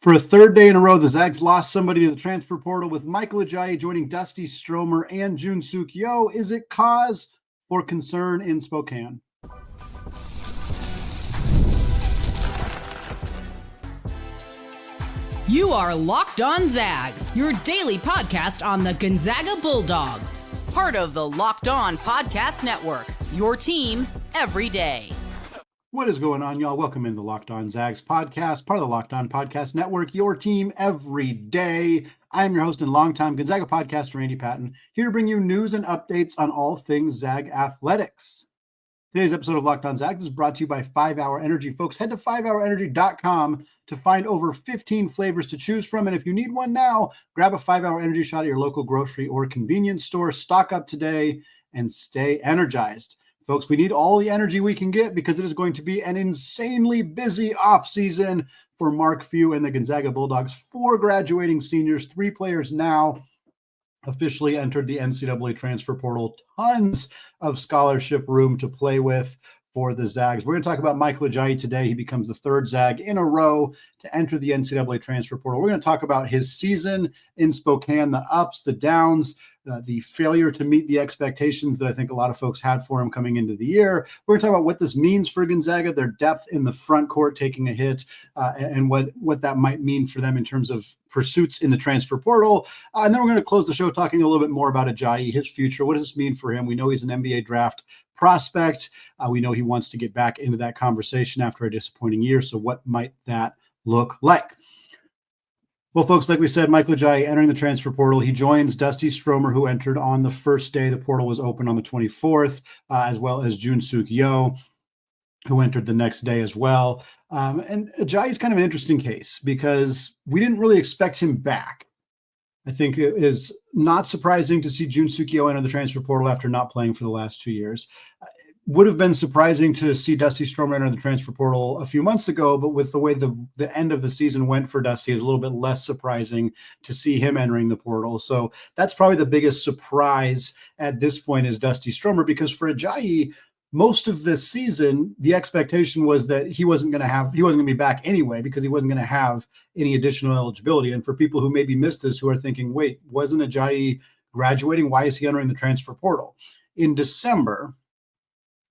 For a third day in a row, the Zags lost somebody to the transfer portal, with Michael Ajayi joining Dusty Stromer and Jun-Suk Yo. Is it cause for concern in Spokane? You are Locked On Zags, your daily podcast on the Gonzaga Bulldogs. Part of the Locked On Podcast Network, your team every day. What is going on, y'all? Welcome into the Locked On Zags podcast, part of the Locked On Podcast Network, your team every day. I am your host and longtime Gonzaga podcaster, Andy Patton, here to bring you news and updates on all things Zag athletics. Today's episode of Locked On Zags is brought to you by 5-Hour Energy. Folks, head to 5hourenergy.com to find over 15 flavors to choose from. And if you need one now, grab a 5-Hour Energy shot at your local grocery or convenience store. Stock up today and stay energized. Folks, we need all the energy we can get because it is going to be an insanely busy offseason for Mark Few and the Gonzaga Bulldogs. 4 graduating seniors, 3 players now officially entered the NCAA transfer portal. Tons of scholarship room to play with for the Zags. We're going to talk about Michael Ajayi today. He becomes the 3rd Zag in a row to enter the NCAA transfer portal. We're going to talk about his season in Spokane, the ups, the downs, the failure to meet the expectations that I think a lot of folks had for him coming into the year. We're going to talk about what this means for Gonzaga, their depth in the front court taking a hit, and what that might mean for them in terms of pursuits in the transfer portal. And then we're going to close the show talking a little bit more about Ajayi, his future. What does this mean for him? We know he's an NBA draft prospect. We know he wants to get back into that conversation after a disappointing year. So what might that look like? Well, folks, like we said, Michael Ajayi entering the transfer portal. He joins Dusty Stromer, who entered on the first day the portal was open on the 24th, as well as Jun-Suk Yo, who entered the next day as well. And Ajayi is kind of an interesting case because we didn't really expect him back. I think it is not surprising to see Jun-Suk Yo enter the transfer portal after not playing for the last 2 years. Would have been surprising to see Dusty Stromer enter the transfer portal a few months ago, but with the way the end of the season went for Dusty, it's a little bit less surprising to see him entering the portal. So that's probably the biggest surprise at this point is Dusty Stromer, because for Ajayi, most of this season, the expectation was that he wasn't going to be back anyway because he wasn't going to have any additional eligibility. And for people who maybe missed this, who are thinking, wait, wasn't Ajayi graduating? Why is he entering the transfer portal? In December,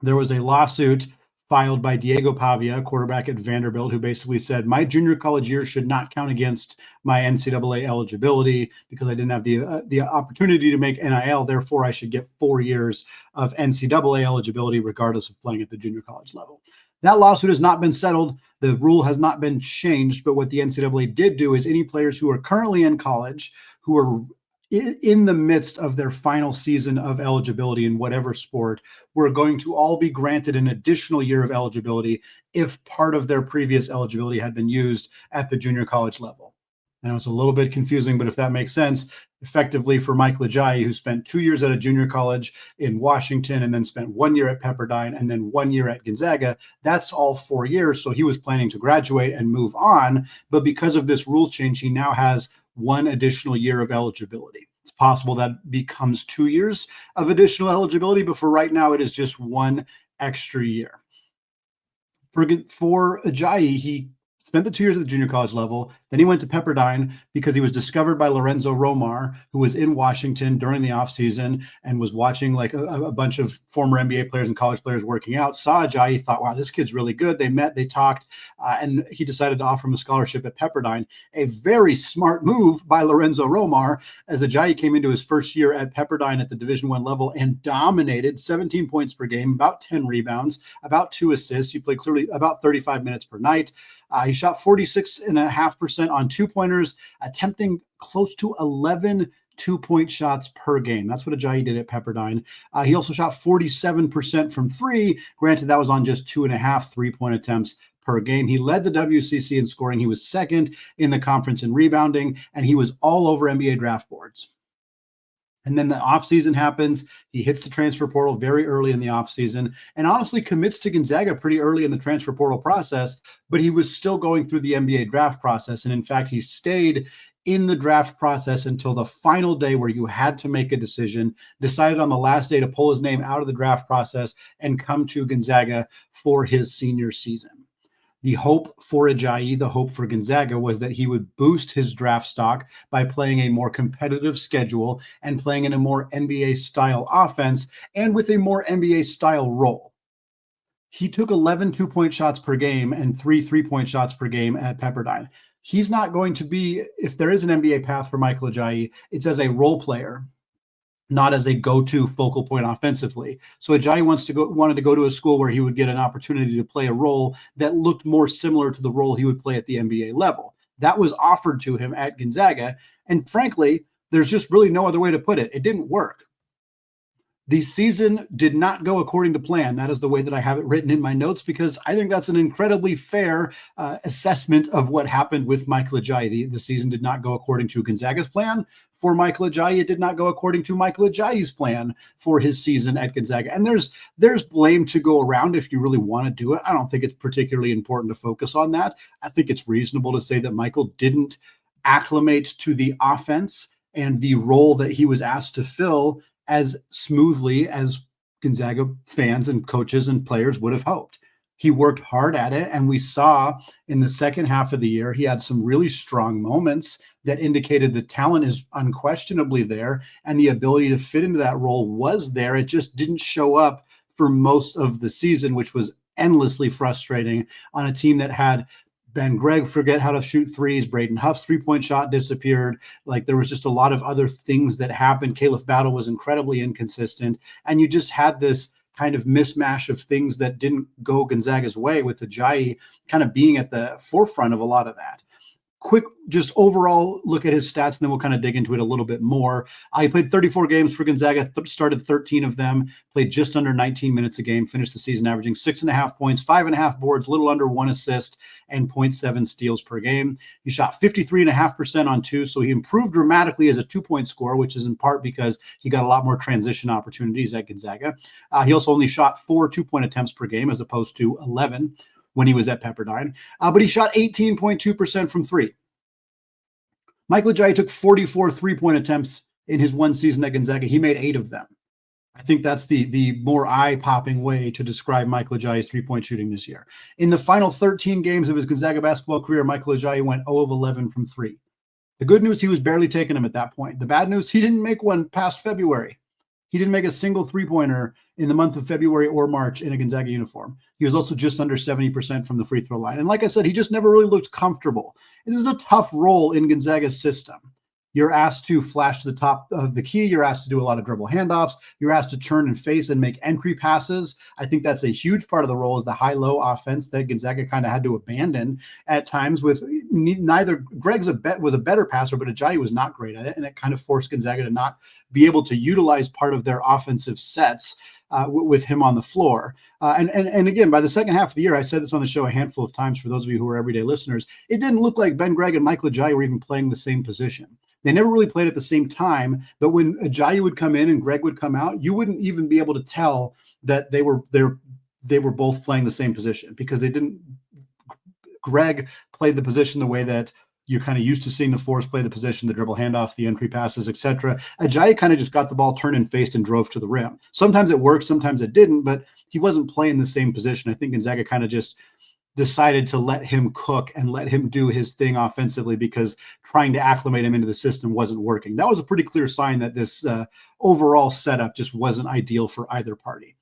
there was a lawsuit filed by Diego Pavia, a quarterback at Vanderbilt, who basically said, my junior college year should not count against my NCAA eligibility because I didn't have the opportunity to make NIL. Therefore, I should get 4 years of NCAA eligibility regardless of playing at the junior college level. That lawsuit has not been settled. The rule has not been changed. But what the NCAA did do is any players who are currently in college, who are in the midst of their final season of eligibility in whatever sport, were going to all be granted an additional year of eligibility if part of their previous eligibility had been used at the junior college level. I know it's a little bit confusing, but if that makes sense, effectively for Michael Ajayi, who spent 2 years at a junior college in Washington and then spent 1 year at Pepperdine and then 1 year at Gonzaga, that's all 4 years. So he was planning to graduate and move on. But because of this rule change, he now has 1 additional year of eligibility. It's possible that becomes 2 years of additional eligibility, but for right now, it is just 1 extra year. For Ajayi, he spent the 2 years at the junior college level. Then he went to Pepperdine because he was discovered by Lorenzo Romar, who was in Washington during the offseason and was watching like a bunch of former NBA players and college players working out. Saw Ajayi, thought, wow, this kid's really good. They met, they talked, and he decided to offer him a scholarship at Pepperdine. A very smart move by Lorenzo Romar, as Ajayi came into his first year at Pepperdine at the Division I level and dominated 17 points per game, about 10 rebounds, about 2 assists. He played clearly about 35 minutes per night. He shot 46.5% on 2-pointers, attempting close to 11 2-point shots per game. That's what Ajayi did at Pepperdine. He also shot 47% from 3. Granted, that was on just 2.5 3-point attempts per game. He led the WCC in scoring. He was 2nd in the conference in rebounding, and he was all over NBA draft boards. And then the offseason happens. He hits the transfer portal very early in the offseason and honestly commits to Gonzaga pretty early in the transfer portal process, but he was still going through the NBA draft process. And in fact, he stayed in the draft process until the final day where you had to make a decision, decided on the last day to pull his name out of the draft process and come to Gonzaga for his senior season. The hope for Ajayi, the hope for Gonzaga, was that he would boost his draft stock by playing a more competitive schedule and playing in a more NBA-style offense and with a more NBA-style role. He took 11 two-point shots per game and 3 three-point shots per game at Pepperdine. He's not going to be, if there is an NBA path for Michael Ajayi, it's as a role player, not as a go-to focal point offensively. So Ajayi wanted to go to a school where he would get an opportunity to play a role that looked more similar to the role he would play at the NBA level. That was offered to him at Gonzaga. And frankly, there's just really no other way to put it. It didn't work. The season did not go according to plan. That is the way that I have it written in my notes, because I think that's an incredibly fair assessment of what happened with Michael Ajayi. The season did not go according to Gonzaga's plan. For Michael Ajayi, it did not go according to Michael Ajayi's plan for his season at Gonzaga. And there's blame to go around if you really want to do it. I don't think it's particularly important to focus on that. I think it's reasonable to say that Michael didn't acclimate to the offense and the role that he was asked to fill as smoothly as Gonzaga fans and coaches and players would have hoped. He worked hard at it, and we saw in the second half of the year, he had some really strong moments that indicated the talent is unquestionably there, and the ability to fit into that role was there. It just didn't show up for most of the season, which was endlessly frustrating on a team that had Ben Gregg forget how to shoot threes. Braden Huff's three-point shot disappeared. Like, there was just a lot of other things that happened. Caleb Battle was incredibly inconsistent. And you just had this kind of mismatch of things that didn't go Gonzaga's way, with Ajayi kind of being at the forefront of a lot of that. Quick, just overall look at his stats, and then we'll kind of dig into it a little bit more. He played 34 games for Gonzaga, started 13 of them, played just under 19 minutes a game, finished the season averaging 6.5 points, 5.5 boards, little under 1 assist, and 0.7 steals per game. He shot 53.5% on twos, so he improved dramatically as a two-point scorer, which is in part because he got a lot more transition opportunities at Gonzaga. He also only shot 4 two-point attempts per game as opposed to 11 when he was at Pepperdine, but he shot 18.2% from three. Michael Ajayi took 44 three-point attempts in his one season at Gonzaga. He made 8 of them. I think that's the more eye-popping way to describe Michael Ajayi's three-point shooting this year. In the final 13 games of his Gonzaga basketball career, Michael Ajayi went 0 of 11 from three. The good news, he was barely taking them at that point. The bad news, he didn't make one past February. He didn't make a single three-pointer in the month of February or March in a Gonzaga uniform. He was also just under 70% from the free throw line. And like I said, he just never really looked comfortable. This is a tough role in Gonzaga's system. You're asked to flash to the top of the key. You're asked to do a lot of dribble handoffs. You're asked to turn and face and make entry passes. I think that's a huge part of the role, is the high-low offense that Gonzaga kind of had to abandon at times. With neither Gregg was a better passer, but Ajayi was not great at it, and it kind of forced Gonzaga to not be able to utilize part of their offensive sets with him on the floor. And again, by the second half of the year, I said this on the show a handful of times for those of you who are everyday listeners, it didn't look like Ben Gregg and Michael Ajayi were even playing the same position. They never really played at the same time, but when Ajayi would come in and Gregg would come out, you wouldn't even be able to tell that they were both playing the same position, because they didn't. Gregg played the position the way that you're kind of used to seeing the force play the position, the dribble handoff, the entry passes, etc. Ajayi kind of just got the ball, turned and faced, and drove to the rim. Sometimes it worked, sometimes it didn't, but he wasn't playing the same position. I think Gonzaga kind of just decided to let him cook and let him do his thing offensively, because trying to acclimate him into the system wasn't working. That was a pretty clear sign that this overall setup just wasn't ideal for either party.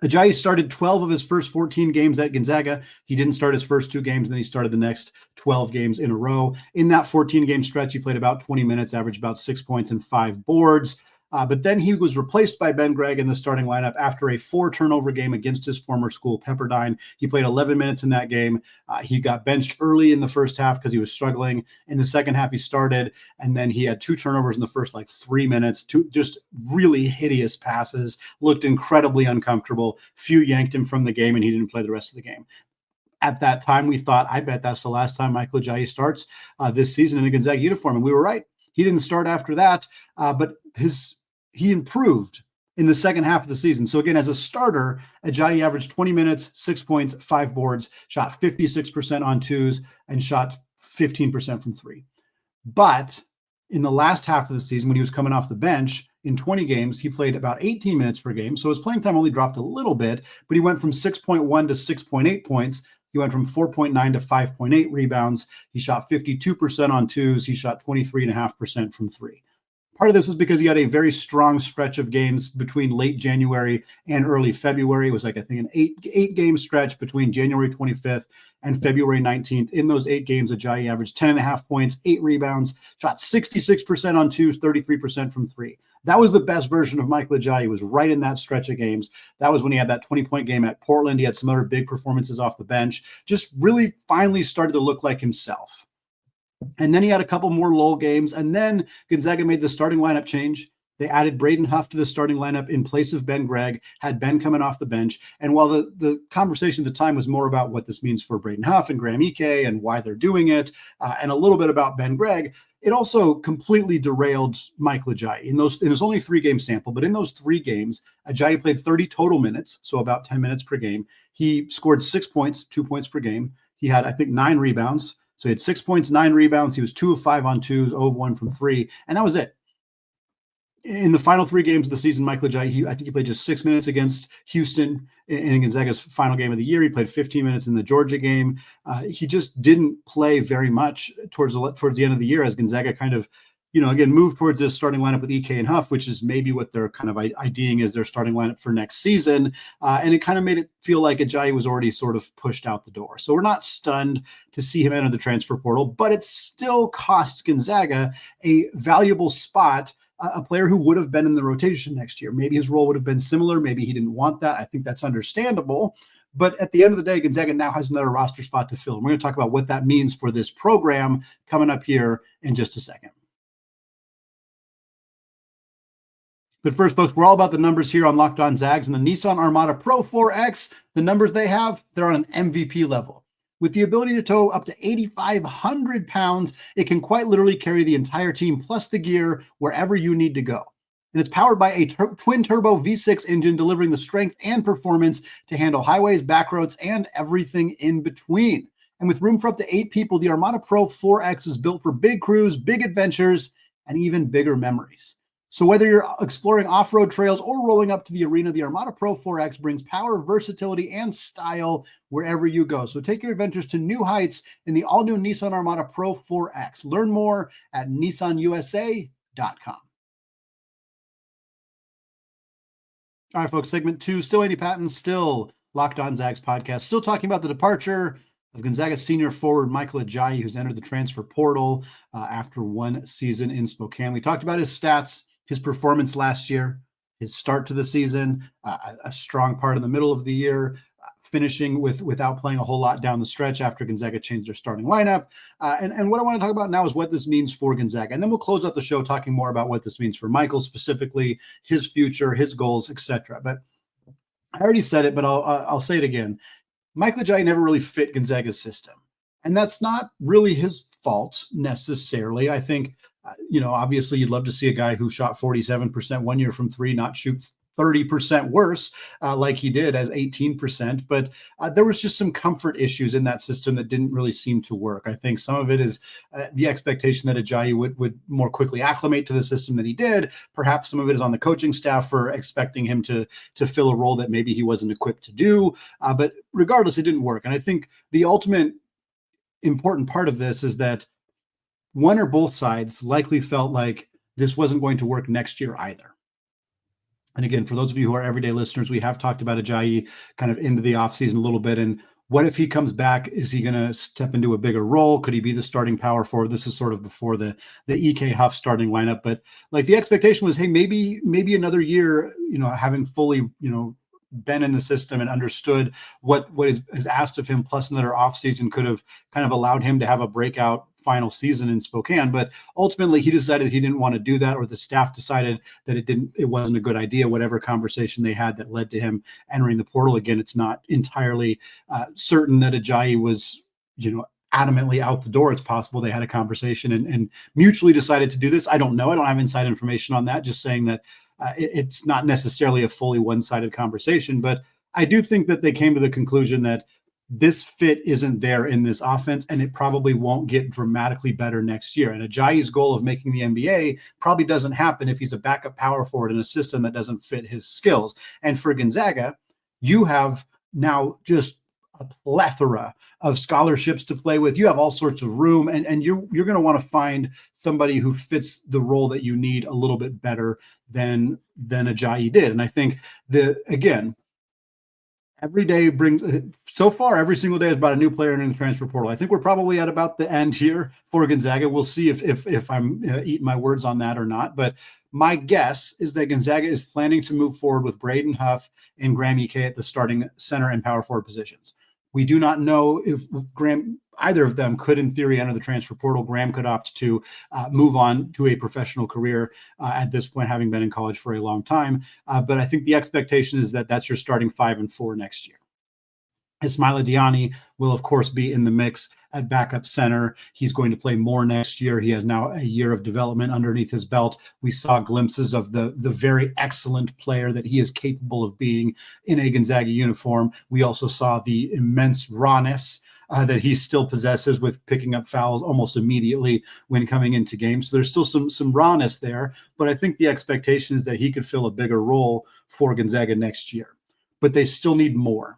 Ajayi started 12 of his first 14 games at Gonzaga. He didn't start his first 2 games, and then he started the next 12 games in a row. In that 14-game stretch, he played about 20 minutes, averaged about 6 points and 5 boards. But then he was replaced by Ben Gregg in the starting lineup after a 4-turnover game against his former school, Pepperdine. He played 11 minutes in that game. He got benched early in the first half because he was struggling. In the second half, he started, and then he had 2 turnovers in the first 3 minutes. 2 just really hideous passes, looked incredibly uncomfortable. Few yanked him from the game, and he didn't play the rest of the game. At that time, we thought, I bet that's the last time Michael Ajayi starts this season in a Gonzaga uniform, and we were right. He didn't start after that, but he improved in the second half of the season. So again, as a starter, Ajayi averaged 20 minutes, 6 points, 5 boards, shot 56% on twos, and shot 15% from three. But in the last half of the season, when he was coming off the bench, in 20 games, he played about 18 minutes per game. So his playing time only dropped a little bit, but he went from 6.1 to 6.8 points, He went from 4.9 to 5.8 rebounds. He shot 52% on twos. He shot 23.5% from three. Part of this is because he had a very strong stretch of games between late January and early February. It was like, I think, an eight game stretch between January 25th and February 19th. In those 8 games, Ajayi averaged 10.5 points, 8 rebounds, shot 66% on twos, 33% from three. That was the best version of Michael Ajayi. Was right in that stretch of games. That was when he had that 20-point game at Portland. He had some other big performances off the bench. Just really finally started to look like himself. And then he had a couple more lull games. And then Gonzaga made the starting lineup change. They added Braden Huff to the starting lineup in place of Ben Gregg, had Ben coming off the bench. And while the conversation at the time was more about what this means for Braden Huff and Graham Ike and why they're doing it, and a little bit about Ben Gregg, it also completely derailed Michael Ajayi. It was only 3-game sample, but in those 3 games, Ajayi played 30 total minutes, so about 10 minutes per game. He scored 6 points, 2 points per game. He had, I think, 9 rebounds. So he had 6 points, 9 rebounds. He was 2 of 5 on twos, 0 of 1 from three, and that was it. In the final 3 games of the season, Michael Ajayi, I think he played just 6 minutes against Houston in Gonzaga's final game of the year. He played 15 minutes in the Georgia game. He just didn't play very much towards the end of the year as Gonzaga kind of, again, moved towards this starting lineup with Ike and Huff, which is maybe what they're kind of IDing as their starting lineup for next season. And it kind of made it feel like Ajayi was already sort of pushed out the door. So we're not stunned to see him enter the transfer portal, but it still costs Gonzaga a valuable spot, a player who would have been in the rotation next year. Maybe his role would have been similar. Maybe he didn't want that. I think that's understandable. But at the end of the day, Gonzaga now has another roster spot to fill. And we're going to talk about what that means for this program coming up here in just a second. But first, folks, we're all about the numbers here on Locked On Zags, and the Nissan Armada Pro 4X, the numbers they have, they're on an MVP level. With the ability to tow up to 8,500 pounds, it can quite literally carry the entire team plus the gear wherever you need to go. And it's powered by a twin-turbo V6 engine, delivering the strength and performance to handle highways, back roads, and everything in between. And with room for up to 8 people, the Armada Pro 4X is built for big crews, big adventures, and even bigger memories. So whether you're exploring off-road trails or rolling up to the arena, the Armada Pro 4X brings power, versatility, and style wherever you go. So take your adventures to new heights in the all-new Nissan Armada Pro 4X. Learn more at nissanusa.com. All right, folks, segment 2, still Andy Patton, still Locked On Zags podcast, still talking about the departure of Gonzaga senior forward Michael Ajayi, who's entered the transfer portal after 1 season in Spokane. We talked about his stats, his performance last year, his start to the season, a strong part in the middle of the year, finishing without playing a whole lot down the stretch after Gonzaga changed their starting lineup. And what I want to talk about now is what this means for Gonzaga. And then we'll close out the show talking more about what this means for Michael specifically, his future, his goals, etc. But I already said it, but I'll say it again. Michael Ajayi never really fit Gonzaga's system. And that's not really his fault necessarily. I think, obviously you'd love to see a guy who shot 47% 1 year from three not shoot 30% worse like he did as 18%. But there was just some comfort issues in that system that didn't really seem to work. I think some of it is the expectation that Ajayi would more quickly acclimate to the system than he did. Perhaps some of it is on the coaching staff for expecting him to fill a role that maybe he wasn't equipped to do. But regardless, it didn't work. And I think the ultimate important part of this is that one or both sides likely felt like this wasn't going to work next year either. And again, for those of you who are everyday listeners, we have talked about Ajayi kind of into the offseason a little bit. And what if he comes back? Is he going to step into a bigger role? Could he be the starting power forward? This is sort of before the Ike Huff starting lineup. But like the expectation was, hey, maybe another year, having fully, been in the system and understood what is asked of him, plus another offseason could have kind of allowed him to have a breakout final season in Spokane. But ultimately he decided he didn't want to do that, or the staff decided that it wasn't a good idea, whatever conversation they had that led to him entering the portal. Again, it's not entirely certain that Ajayi was, adamantly out the door. It's possible they had a conversation and mutually decided to do this. I don't know. I don't have inside information on that. Just saying that it's not necessarily a fully one-sided conversation, but I do think that they came to the conclusion that this fit isn't there in this offense, and it probably won't get dramatically better next year. And Ajayi's goal of making the NBA probably doesn't happen if he's a backup power forward in a system that doesn't fit his skills. And for Gonzaga, you have now just a plethora of scholarships to play with. You have all sorts of room, and you're going to want to find somebody who fits the role that you need a little bit better than Ajayi did. And I think again, every day brings, so far, every single day is about a new player in the transfer portal. I think we're probably at about the end here for Gonzaga. We'll see if I'm eating my words on that or not. But my guess is that Gonzaga is planning to move forward with Braden Huff and Graham Ike at the starting center and power forward positions. We do not know if either of them could, in theory, enter the transfer portal. Graham could opt to move on to a professional career at this point, having been in college for a long time. But I think the expectation is that that's your starting 5 and 4 next year. Ismaila Diani will, of course, be in the mix at backup center. He's going to play more next year. He has now a year of development underneath his belt. We saw glimpses of the very excellent player that he is capable of being in a Gonzaga uniform. We also saw the immense rawness that he still possesses with picking up fouls almost immediately when coming into games. So there's still some rawness there, but I think the expectation is that he could fill a bigger role for Gonzaga next year. But they still need more.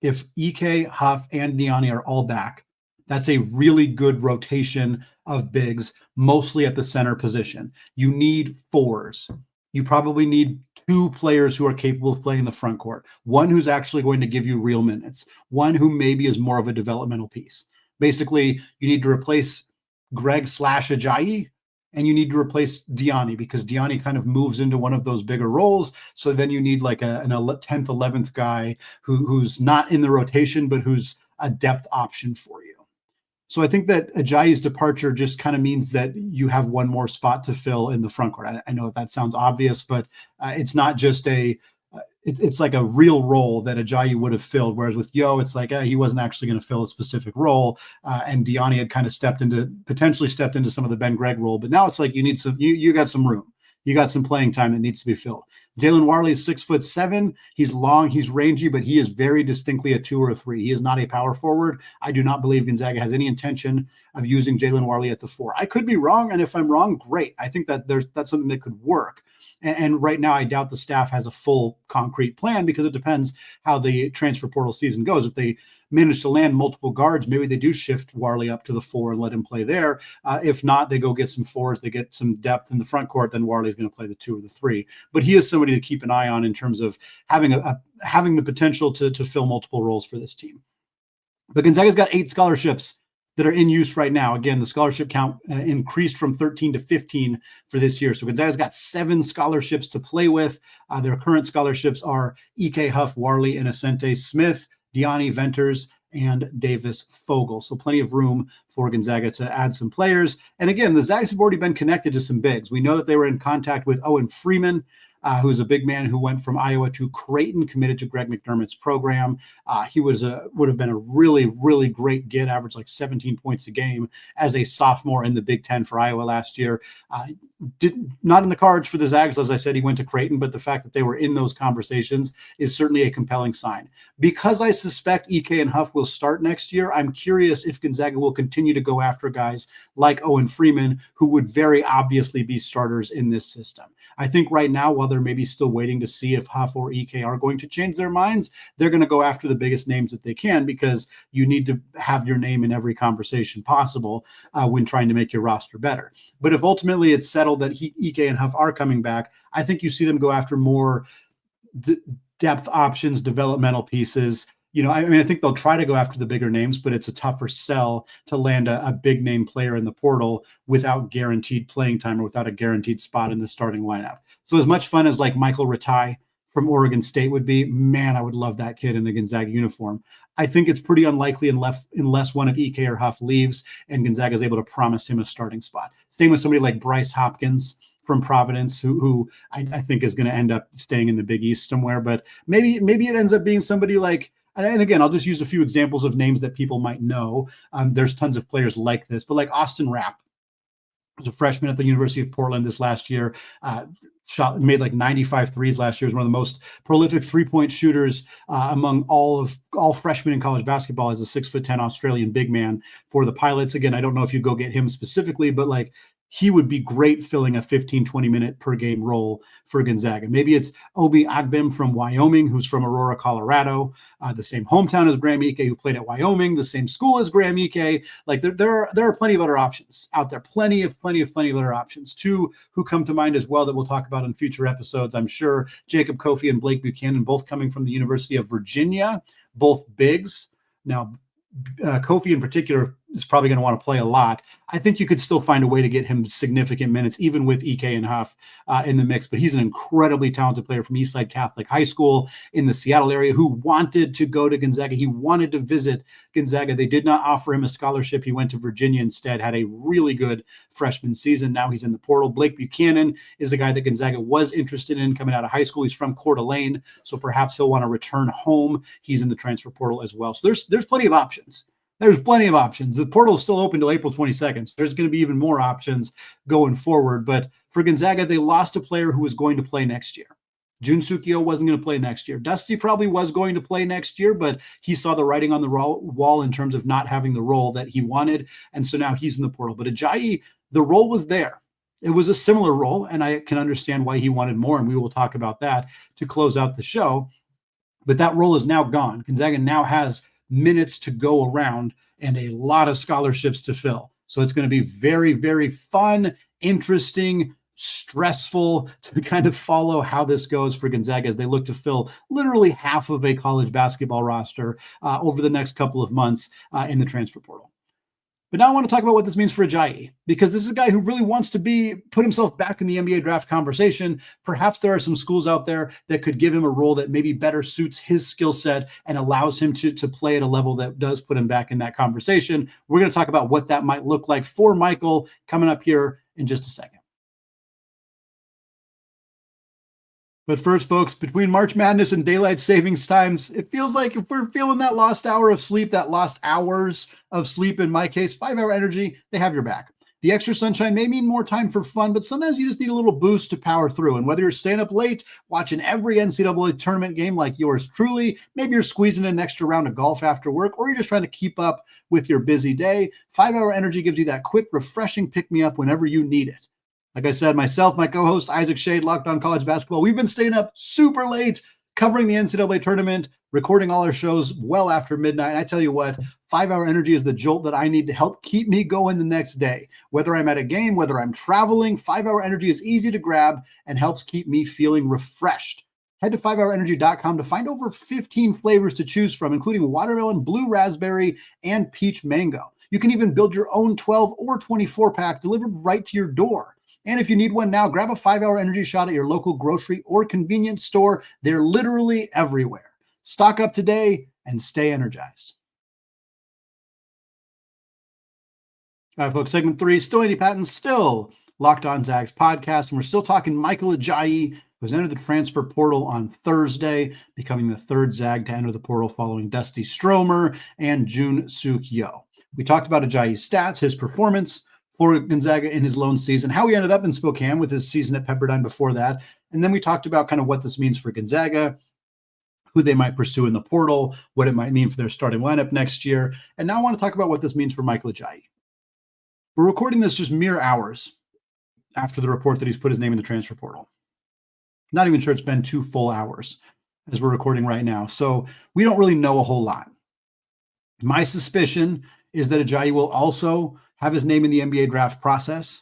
If Ike, Huff, and Diani are all back, that's a really good rotation of bigs, mostly at the center position. You need 4s. You probably need 2 players who are capable of playing in the front court. One who's actually going to give you real minutes. One who maybe is more of a developmental piece. Basically, you need to replace Greg / Ajayi, and you need to replace Diani because Diani kind of moves into one of those bigger roles. So then you need like an 10th, 11th guy who's not in the rotation, but who's a depth option for you. So I think that Ajayi's departure just kind of means that you have one more spot to fill in the front court. I know that sounds obvious, but it's not just it's like a real role that Ajayi would have filled. Whereas with Yo, it's like he wasn't actually going to fill a specific role. And Diani had kind of potentially stepped into some of the Ben Gregg role. But now it's like you need you got some room. You got some playing time that needs to be filled. Jalen Warley is 6'7". He's long, he's rangy, but he is very distinctly a 2 or a 3. He is not a power forward. I do not believe Gonzaga has any intention of using Jalen Warley at the 4. I could be wrong, and if I'm wrong, great. I think that that's something that could work. And right now, I doubt the staff has a full concrete plan because it depends how the transfer portal season goes. If they manage to land multiple guards, maybe they do shift Warley up to the 4 and let him play there. If not, they go get some 4s, they get some depth in the front court, then Warley is going to play the 2 or the 3. But he is somebody to keep an eye on in terms of having the potential to fill multiple roles for this team. But Gonzaga's got 8 scholarships that are in use right now. Again, the scholarship count increased from 13 to 15 for this year. So Gonzaga's got 7 scholarships to play with. Their current scholarships are Ike, Huff, Warley, Innocente, Smith, Diani, Venters, and Davis Fogel. So plenty of room for Gonzaga to add some players. And again, the Zags have already been connected to some bigs. We know that they were in contact with Owen Freeman, who's a big man who went from Iowa to Creighton, committed to Greg McDermott's program. He would have been a really, really great get, averaged like 17 points a game as a sophomore in the Big Ten for Iowa last year. Not in the cards for the Zags. As I said, he went to Creighton, but the fact that they were in those conversations is certainly a compelling sign. Because I suspect Ike and Huff will start next year, I'm curious if Gonzaga will continue to go after guys like Owen Freeman, who would very obviously be starters in this system. I think right now, while they're maybe still waiting to see if Huff or Ike are going to change their minds, they're going to go after the biggest names that they can because you need to have your name in every conversation possible when trying to make your roster better. But if ultimately it's settled that Ike and Huff are coming back, I think you see them go after more depth options, developmental pieces. I think they'll try to go after the bigger names, but it's a tougher sell to land a big name player in the portal without guaranteed playing time or without a guaranteed spot in the starting lineup. So as much fun as like Michael Ajayi from Oregon State would be, man, I would love that kid in a Gonzaga uniform. I think it's pretty unlikely unless one of Ike or Huff leaves and Gonzaga is able to promise him a starting spot. Same with somebody like Bryce Hopkins from Providence, who I think is going to end up staying in the Big East somewhere. But maybe it ends up being somebody like, and again, I'll just use a few examples of names that people might know. There's tons of players like this, but like Austin Rapp was a freshman at the University of Portland this last year, made like 95 threes last year, was one of the most prolific three-point shooters among all freshmen in college basketball as a 6'10" Australian big man for the Pilots. Again, I don't know if you go get him specifically, but like he would be great filling a 15, 20-minute per game role for Gonzaga. Maybe it's Obi Agbim from Wyoming, who's from Aurora, Colorado, the same hometown as Graham Ike, who played at Wyoming, the same school as Graham Ike. Like there are plenty of other options out there, plenty of other options. Two who come to mind as well that we'll talk about in future episodes, I'm sure, Jacob Kofi and Blake Buchanan, both coming from the University of Virginia, both bigs. Now, Kofi in particular is probably going to want to play a lot. I think you could still find a way to get him significant minutes, even with Ike and Huff in the mix. But he's an incredibly talented player from Eastside Catholic High School in the Seattle area who wanted to go to Gonzaga. He wanted to visit Gonzaga. They did not offer him a scholarship. He went to Virginia instead, had a really good freshman season. Now he's in the portal. Blake Buchanan is the guy that Gonzaga was interested in coming out of high school. He's from Coeur d'Alene, so perhaps he'll want to return home. He's in the transfer portal as well. So there's plenty of options. There's plenty of options. The portal is still open till April 22nd. So there's going to be even more options going forward. But for Gonzaga, they lost a player who was going to play next year. Jun Sukio wasn't going to play next year. Dusty probably was going to play next year, but he saw the writing on the wall in terms of not having the role that he wanted. And so now he's in the portal. But Ajayi, the role was there. It was a similar role, and I can understand why he wanted more, and we will talk about that to close out the show. But that role is now gone. Gonzaga now has minutes to go around and a lot of scholarships to fill. So it's going to be very, very fun, interesting, stressful to kind of follow how this goes for Gonzaga as they look to fill literally half of a college basketball roster over the next couple of months in the transfer portal. But now I want to talk about what this means for Ajayi, because this is a guy who really wants to put himself back in the NBA draft conversation. Perhaps there are some schools out there that could give him a role that maybe better suits his skill set and allows him to play at a level that does put him back in that conversation. We're going to talk about what that might look like for Michael coming up here in just a second. But first, folks, between March Madness and daylight savings times, it feels like if we're feeling that lost hour of sleep, that lost hours of sleep, in my case, 5-Hour Energy, they have your back. The extra sunshine may mean more time for fun, but sometimes you just need a little boost to power through. And whether you're staying up late, watching every NCAA tournament game like yours truly, maybe you're squeezing in an extra round of golf after work, or you're just trying to keep up with your busy day, 5-Hour Energy gives you that quick, refreshing pick-me-up whenever you need it. Like I said, myself, my co-host, Isaac Shade, Locked On College Basketball, we've been staying up super late, covering the NCAA tournament, recording all our shows well after midnight. And I tell you what, 5-Hour Energy is the jolt that I need to help keep me going the next day. Whether I'm at a game, whether I'm traveling, 5-Hour Energy is easy to grab and helps keep me feeling refreshed. Head to 5hourenergy.com to find over 15 flavors to choose from, including watermelon, blue raspberry, and peach mango. You can even build your own 12 or 24 pack delivered right to your door. And if you need one now, grab a 5-Hour Energy shot at your local grocery or convenience store. They're literally everywhere. Stock up today and stay energized. All right, folks, segment 3, still Andy Patton, still Locked On Zags podcast. And we're still talking Michael Ajayi, who's entered the transfer portal on Thursday, becoming the third Zag to enter the portal following Dusty Stromer and Jun Suk-yo. We talked about Ajayi's stats, his performance for Gonzaga in his lone season, how he ended up in Spokane with his season at Pepperdine before that. And then we talked about kind of what this means for Gonzaga, who they might pursue in the portal, what it might mean for their starting lineup next year. And now I want to talk about what this means for Michael Ajayi. We're recording this just mere hours after the report that he's put his name in the transfer portal. Not even sure it's been 2 full hours as we're recording right now. So we don't really know a whole lot. My suspicion is that Ajayi will also have his name in the NBA draft process,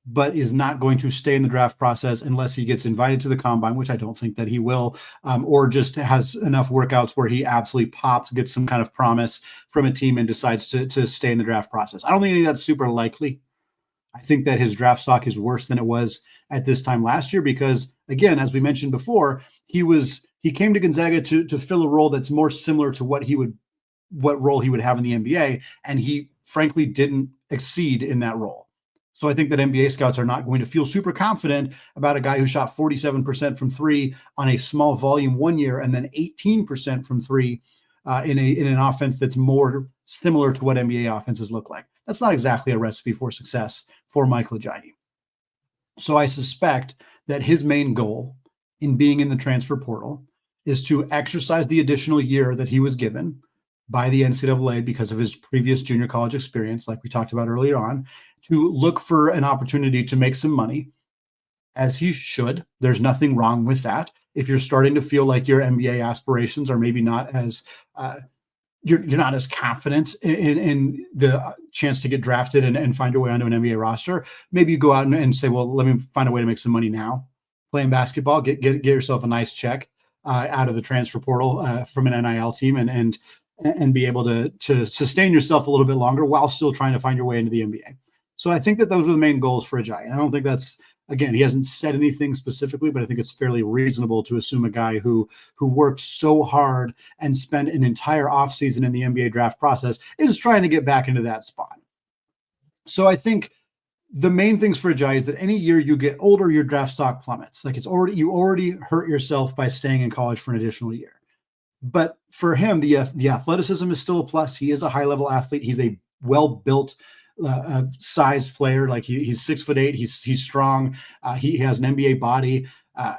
but is not going to stay in the draft process unless he gets invited to the combine, which I don't think that he will, or just has enough workouts where he absolutely pops, gets some kind of promise from a team and decides to stay in the draft process. I don't think any of that's super likely. I think that his draft stock is worse than it was at this time last year because, again, as we mentioned before, he came to Gonzaga to fill a role that's more similar to what role he would have in the NBA, and he frankly didn't exceed in that role. So I think that NBA scouts are not going to feel super confident about a guy who shot 47% from three on a small volume 1 year and then 18% from three in an offense that's more similar to what NBA offenses look like. That's not exactly a recipe for success for Michael Ajayi. So I suspect that his main goal in being in the transfer portal is to exercise the additional year that he was given, by the NCAA because of his previous junior college experience, like we talked about earlier on, to look for an opportunity to make some money, as he should. There's nothing wrong with that. If you're starting to feel like your NBA aspirations are maybe not as you're not as confident in the chance to get drafted and find your way onto an NBA roster, maybe you go out and say, well, let me find a way to make some money now playing basketball, get yourself a nice check out of the transfer portal from an NIL team and be able to sustain yourself a little bit longer while still trying to find your way into the NBA. So I think that those are the main goals for Ajayi. I don't think that's, again, he hasn't said anything specifically, but I think it's fairly reasonable to assume a guy who worked so hard and spent an entire offseason in the NBA draft process is trying to get back into that spot. So I think the main things for Ajayi is that any year you get older, your draft stock plummets. Like you already hurt yourself by staying in college for an additional year. But for him, the athleticism is still a plus. He is a high-level athlete. He's a well-built, sized player. Like he's 6'8". He's strong. He has an NBA body.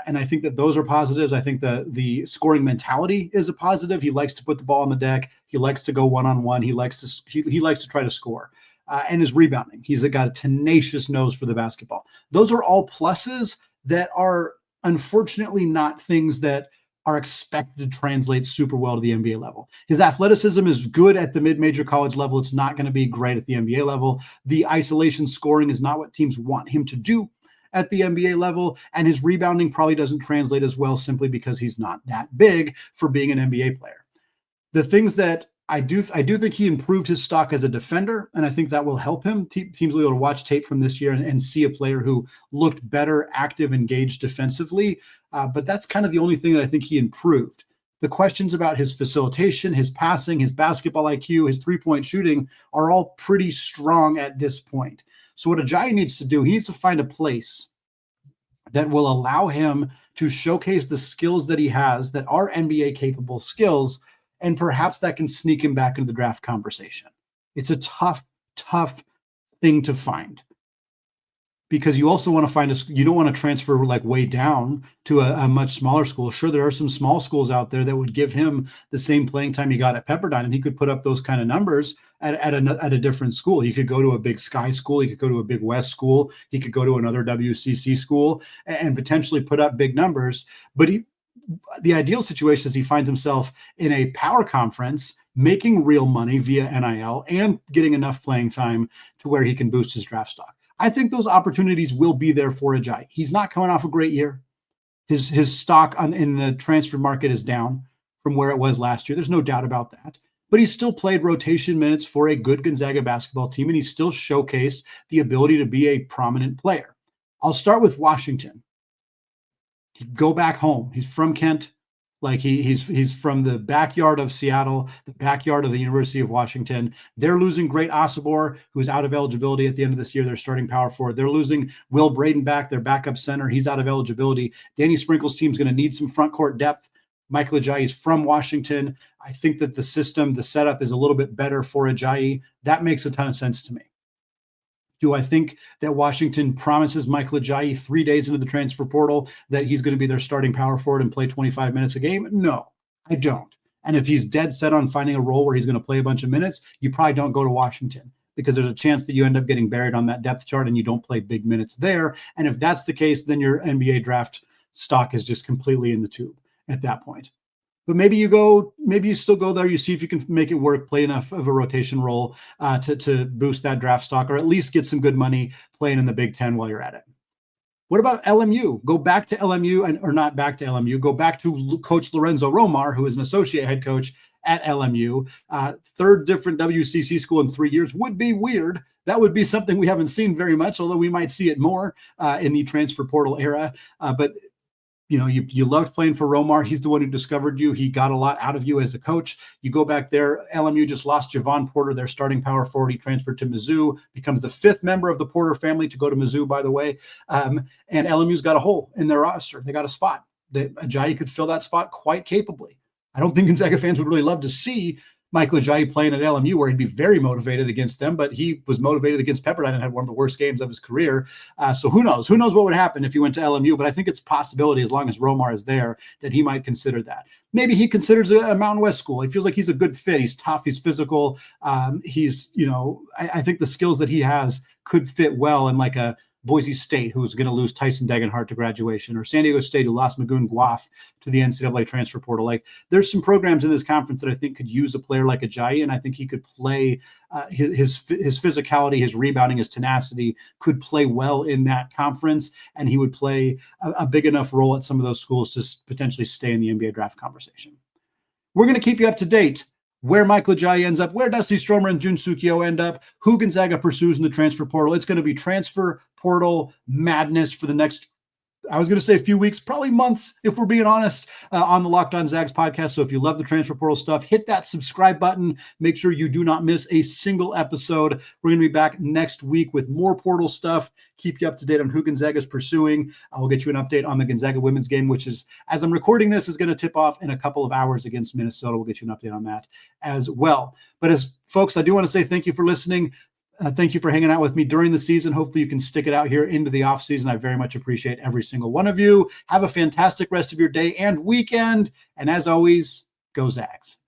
And I think that those are positives. I think the scoring mentality is a positive. He likes to put the ball on the deck. He likes to go one-on-one. He likes to try to score. And his rebounding. He's got a tenacious nose for the basketball. Those are all pluses that are unfortunately not things that are expected to translate super well to the NBA level. His athleticism is good at the mid-major college level. It's not going to be great at the NBA level. The isolation scoring is not what teams want him to do at the NBA level. And his rebounding probably doesn't translate as well simply because he's not that big for being an NBA player. The things that I do think he improved his stock as a defender, and I think that will help him. Teams will be able to watch tape from this year and see a player who looked better, active, engaged defensively. But that's kind of the only thing that I think he improved. The questions about his facilitation, his passing, his basketball IQ, his three-point shooting are all pretty strong at this point. So what Ajayi needs to do, he needs to find a place that will allow him to showcase the skills that he has that are NBA-capable skills, and perhaps that can sneak him back into the draft conversation. It's a tough thing to find because you also want to find you don't want to transfer like way down to a much smaller school. Sure, there are some small schools out there that would give him the same playing time he got at Pepperdine, and he could put up those kind of numbers at a different school. He could go to a big Sky school. He could go to a big West school. He could go to another WCC school and potentially put up big numbers. But the ideal situation is he finds himself in a power conference making real money via NIL and getting enough playing time to where he can boost his draft stock. I think those opportunities will be there for Ajayi. He's not coming off a great year. His stock in the transfer market is down from where it was last year. There's no doubt about that. But he still played rotation minutes for a good Gonzaga basketball team, and he still showcased the ability to be a prominent player. I'll start with Washington. He'd go back home. He's from Kent. Like he's from the backyard of Seattle, the backyard of the University of Washington. They're losing Great Osibor, who's out of eligibility at the end of this year. They're starting power forward. They're losing Will Braden back, their backup center. He's out of eligibility. Danny Sprinkle's team's going to need some front court depth. Michael Ajayi is from Washington. I think that the setup is a little bit better for Ajayi. That makes a ton of sense to me. Do I think that Washington promises Michael Ajayi 3 days into the transfer portal that he's going to be their starting power forward and play 25 minutes a game? No, I don't. And if he's dead set on finding a role where he's going to play a bunch of minutes, you probably don't go to Washington because there's a chance that you end up getting buried on that depth chart and you don't play big minutes there. And if that's the case, then your NBA draft stock is just completely in the tube at that point. But maybe you still go there. You see if you can make it work, play enough of a rotation role to boost that draft stock, or at least get some good money playing in the Big Ten while you're at it. What about LMU? Go back to LMU, or not back to LMU. Go back to Coach Lorenzo Romar, who is an associate head coach at LMU. Third different WCC school in 3 years would be weird. That would be something we haven't seen very much, although we might see it more in the transfer portal era. But you know, you loved playing for Romar. He's the one who discovered you. He got a lot out of you as a coach. You go back there. LMU just lost Javon Porter, their starting power forward. He transferred to Mizzou, becomes the fifth member of the Porter family to go to Mizzou, by the way. And LMU's got a hole in their roster. They got a spot that Ajayi could fill that spot quite capably. I don't think Gonzaga fans would really love to see Michael Ajayi playing at LMU, where he'd be very motivated against them, but he was motivated against Pepperdine and had one of the worst games of his career. So who knows? Who knows what would happen if he went to LMU? But I think it's a possibility, as long as Romar is there, that he might consider that. Maybe he considers a Mountain West school. He feels like he's a good fit. He's tough. He's physical. I think the skills that he has could fit well in like a Boise State, who's going to lose Tyson Degenhart to graduation, or San Diego State, who lost Magoon Guaf to the NCAA transfer portal. Like, there's some programs in this conference that I think could use a player like Ajayi, and I think he could play his physicality, his rebounding, his tenacity could play well in that conference, and he would play a big enough role at some of those schools to potentially stay in the NBA draft conversation. We're going to keep you up to date where Michael Ajayi ends up, where Dusty Stromer and Jun Sukio end up, who Gonzaga pursues in the transfer portal. It's going to be transfer portal madness for the next, I was going to say a few weeks, probably months, if we're being honest, on the Locked On Zags podcast. So if you love the transfer portal stuff, hit that subscribe button. Make sure you do not miss a single episode. We're going to be back next week with more portal stuff. Keep you up to date on who Gonzaga is pursuing. I will get you an update on the Gonzaga women's game, which is, as I'm recording this, is going to tip off in a couple of hours against Minnesota. We'll get you an update on that as well. But as folks, I do want to say thank you for listening. Thank you for hanging out with me during the season. Hopefully you can stick it out here into the off season. I very much appreciate every single one of you. Have a fantastic rest of your day and weekend. And as always, go Zags.